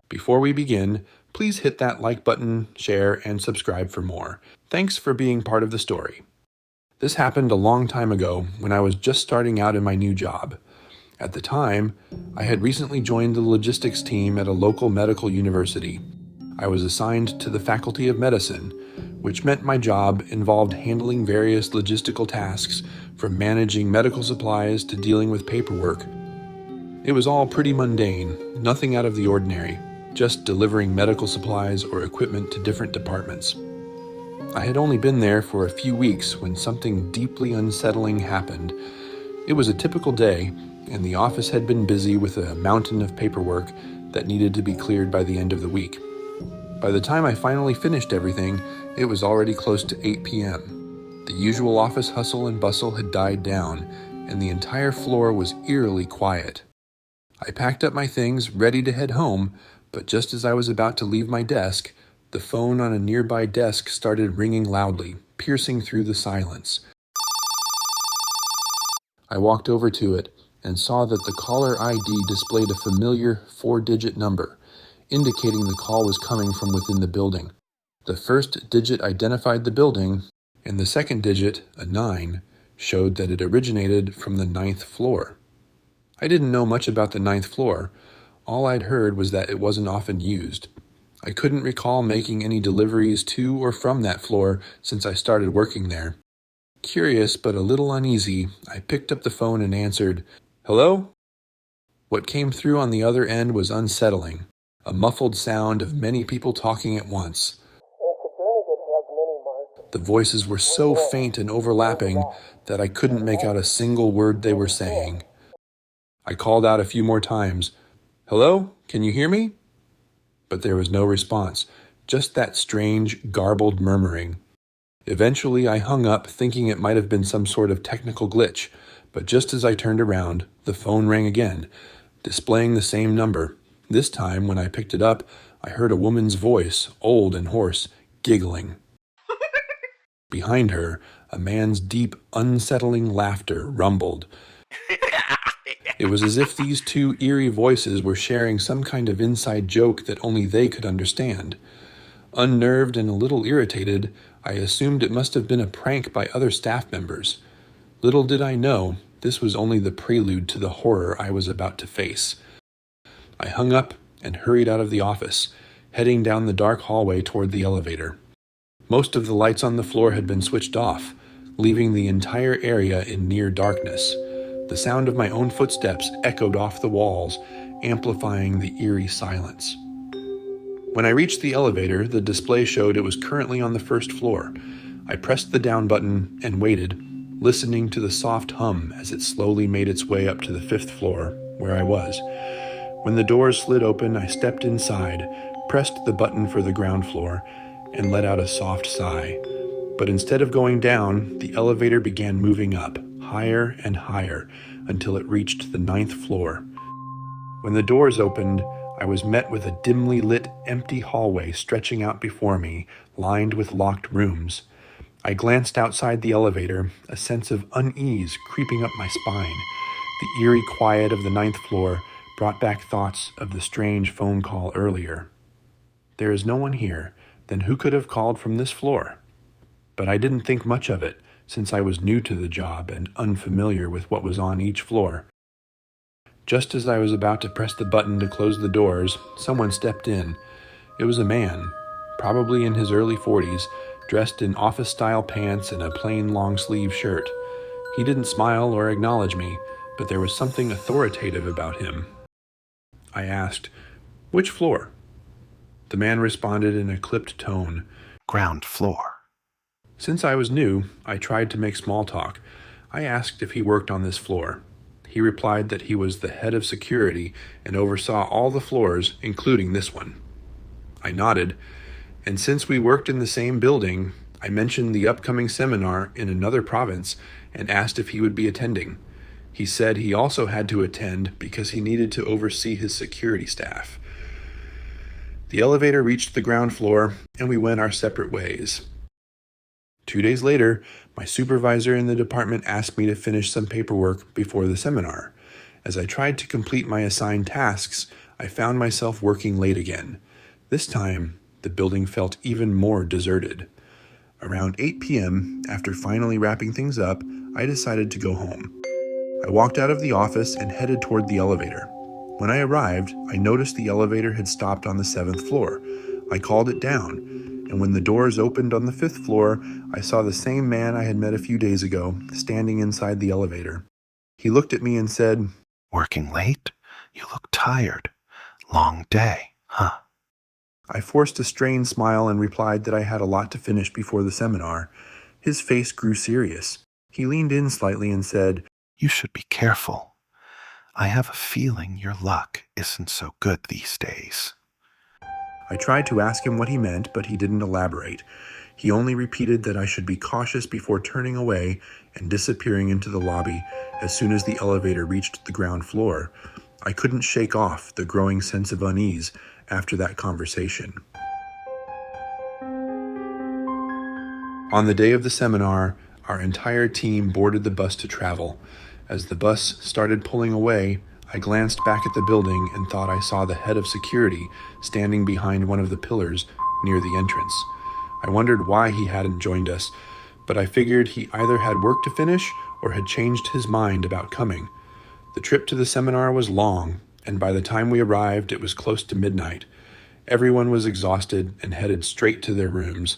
Before we begin, please hit that like button, share, and subscribe for more. Thanks for being part of the story. This happened a long time ago when I was just starting out in my new job. At the time, I had recently joined the logistics team at a local medical university. I was assigned to the Faculty of Medicine, which meant my job involved handling various logistical tasks, from managing medical supplies to dealing with paperwork. It was all pretty mundane, nothing out of the ordinary, just delivering medical supplies or equipment to different departments. I had only been there for a few weeks when something deeply unsettling happened. It was a typical day, and the office had been busy with a mountain of paperwork that needed to be cleared by the end of the week. By the time I finally finished everything, it was already close to 8 p.m. The usual office hustle and bustle had died down, and the entire floor was eerily quiet. I packed up my things, ready to head home, but just as I was about to leave my desk, the phone on a nearby desk started ringing loudly, piercing through the silence. I walked over to it and saw that the caller ID displayed a familiar 4-digit number, indicating the call was coming from within the building. The first digit identified the building, and the second digit, a 9, showed that it originated from the 9th floor. I didn't know much about the 9th floor. All I'd heard was that it wasn't often used. I couldn't recall making any deliveries to or from that floor since I started working there. Curious but a little uneasy, I picked up the phone and answered, "Hello?" What came through on the other end was unsettling, a muffled sound of many people talking at once. The voices were so faint and overlapping that I couldn't make out a single word they were saying. I called out a few more times, "Hello? Can you hear me?" But there was no response, just that strange, garbled murmuring. Eventually, I hung up, thinking it might have been some sort of technical glitch, but just as I turned around, the phone rang again, displaying the same number. This time, when I picked it up, I heard a woman's voice, old and hoarse, giggling. Behind her, a man's deep, unsettling laughter rumbled. It was as if these two eerie voices were sharing some kind of inside joke that only they could understand. Unnerved and a little irritated, I assumed it must have been a prank by other staff members. Little did I know, this was only the prelude to the horror I was about to face. I hung up and hurried out of the office, heading down the dark hallway toward the elevator. Most of the lights on the floor had been switched off, leaving the entire area in near darkness. The sound of my own footsteps echoed off the walls, amplifying the eerie silence. When I reached the elevator, the display showed it was currently on the 1st floor. I pressed the down button and waited, listening to the soft hum as it slowly made its way up to the 5th floor, where I was. When the doors slid open, I stepped inside, pressed the button for the ground floor, and let out a soft sigh. But instead of going down, the elevator began moving up, higher and higher, until it reached the 9th floor. When the doors opened, I was met with a dimly lit, empty hallway stretching out before me, lined with locked rooms. I glanced outside the elevator, a sense of unease creeping up my spine. The eerie quiet of the 9th floor brought back thoughts of the strange phone call earlier. There is no one here, then who could have called from this floor? But I didn't think much of it, since I was new to the job and unfamiliar with what was on each floor. Just as I was about to press the button to close the doors, someone stepped in. It was a man, probably in his early 40s, dressed in office-style pants and a plain long-sleeve shirt. He didn't smile or acknowledge me, but there was something authoritative about him. I asked, "Which floor?" The man responded in a clipped tone, "Ground floor." Since I was new, I tried to make small talk. I asked if he worked on this floor. He replied that he was the head of security and oversaw all the floors, including this one. I nodded, and since we worked in the same building, I mentioned the upcoming seminar in another province and asked if he would be attending. He said he also had to attend because he needed to oversee his security staff. The elevator reached the ground floor, and we went our separate ways. 2 days later, my supervisor in the department asked me to finish some paperwork before the seminar. As I tried to complete my assigned tasks, I found myself working late again. This time, the building felt even more deserted. Around 8 p.m., after finally wrapping things up, I decided to go home. I walked out of the office and headed toward the elevator. When I arrived, I noticed the elevator had stopped on the 7th floor. I called it down, and when the doors opened on the 5th floor, I saw the same man I had met a few days ago standing inside the elevator. He looked at me and said, "Working late? You look tired. Long day, huh?" I forced a strained smile and replied that I had a lot to finish before the seminar. His face grew serious. He leaned in slightly and said, "You should be careful. I have a feeling your luck isn't so good these days." I tried to ask him what he meant, but he didn't elaborate. He only repeated that I should be cautious before turning away and disappearing into the lobby as soon as the elevator reached the ground floor. I couldn't shake off the growing sense of unease after that conversation. On the day of the seminar, our entire team boarded the bus to travel. As the bus started pulling away, I glanced back at the building and thought I saw the head of security standing behind one of the pillars near the entrance. I wondered why he hadn't joined us, but I figured he either had work to finish or had changed his mind about coming. The trip to the seminar was long, and by the time we arrived, it was close to midnight. Everyone was exhausted and headed straight to their rooms.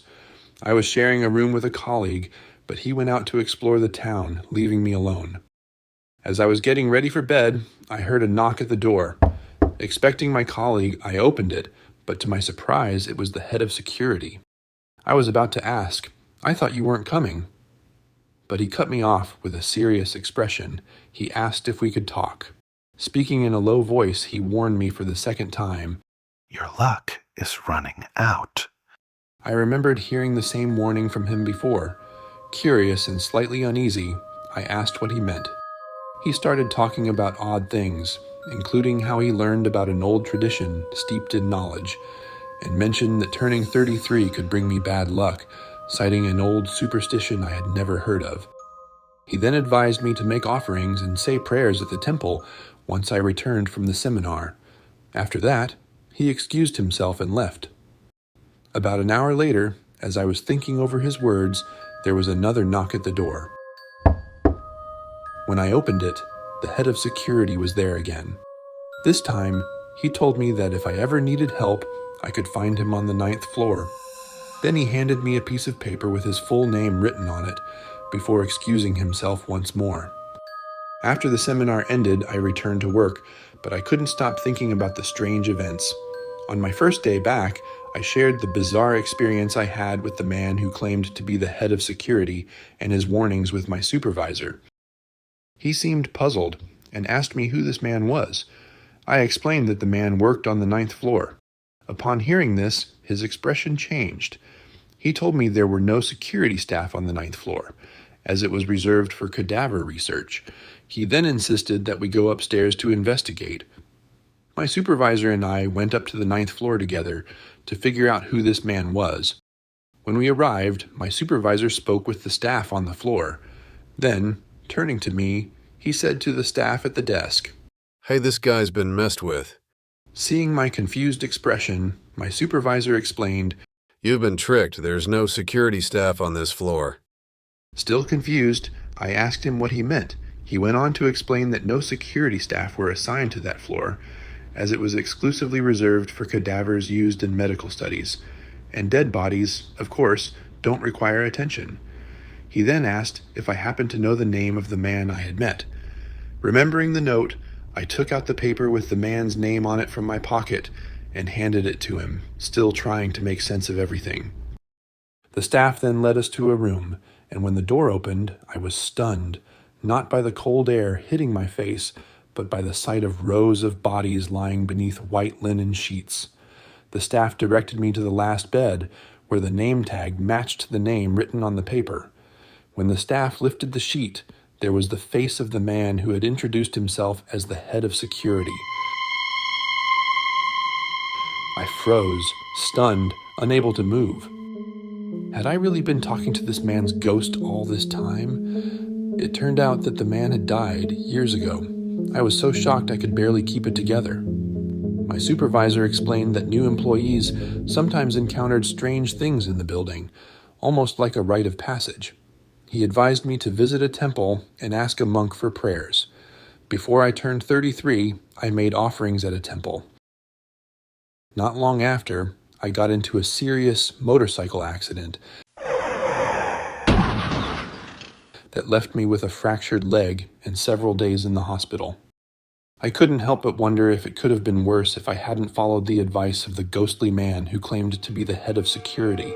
I was sharing a room with a colleague, but he went out to explore the town, leaving me alone. As I was getting ready for bed, I heard a knock at the door. Expecting my colleague, I opened it, but to my surprise, it was the head of security. I was about to ask, "I thought you weren't coming." But he cut me off with a serious expression. He asked if we could talk. Speaking in a low voice, he warned me for the second time, "Your luck is running out." I remembered hearing the same warning from him before. Curious and slightly uneasy, I asked what he meant. He started talking about odd things, including how he learned about an old tradition steeped in knowledge, and mentioned that turning 33 could bring me bad luck, citing an old superstition I had never heard of. He then advised me to make offerings and say prayers at the temple once I returned from the seminar. After that, he excused himself and left. About an hour later, as I was thinking over his words, there was another knock at the door. When I opened it, the head of security was there again. This time, he told me that if I ever needed help, I could find him on the 9th floor. Then he handed me a piece of paper with his full name written on it, before excusing himself once more. After the seminar ended, I returned to work, but I couldn't stop thinking about the strange events. On my first day back, I shared the bizarre experience I had with the man who claimed to be the head of security and his warnings with my supervisor. He seemed puzzled and asked me who this man was. I explained that the man worked on the 9th floor. Upon hearing this, his expression changed. He told me there were no security staff on the 9th floor, as it was reserved for cadaver research. He then insisted that we go upstairs to investigate. My supervisor and I went up to the 9th floor together to figure out who this man was. When we arrived, my supervisor spoke with the staff on the floor. Then, turning to me, he said to the staff at the desk, "Hey, this guy's been messed with." Seeing my confused expression, my supervisor explained, "You've been tricked. There's no security staff on this floor." Still confused, I asked him what he meant. He went on to explain that no security staff were assigned to that floor, as it was exclusively reserved for cadavers used in medical studies, and dead bodies, of course, don't require attention. He then asked if I happened to know the name of the man I had met. Remembering the note, I took out the paper with the man's name on it from my pocket and handed it to him, still trying to make sense of everything. The staff then led us to a room, and when the door opened, I was stunned, not by the cold air hitting my face, but by the sight of rows of bodies lying beneath white linen sheets. The staff directed me to the last bed, where the name tag matched the name written on the paper. When the staff lifted the sheet, there was the face of the man who had introduced himself as the head of security. I froze, stunned, unable to move. Had I really been talking to this man's ghost all this time? It turned out that the man had died years ago. I was so shocked I could barely keep it together. My supervisor explained that new employees sometimes encountered strange things in the building, almost like a rite of passage. He advised me to visit a temple and ask a monk for prayers. Before I turned 33, I made offerings at a temple. Not long after, I got into a serious motorcycle accident that left me with a fractured leg and several days in the hospital. I couldn't help but wonder if it could have been worse if I hadn't followed the advice of the ghostly man who claimed to be the head of security.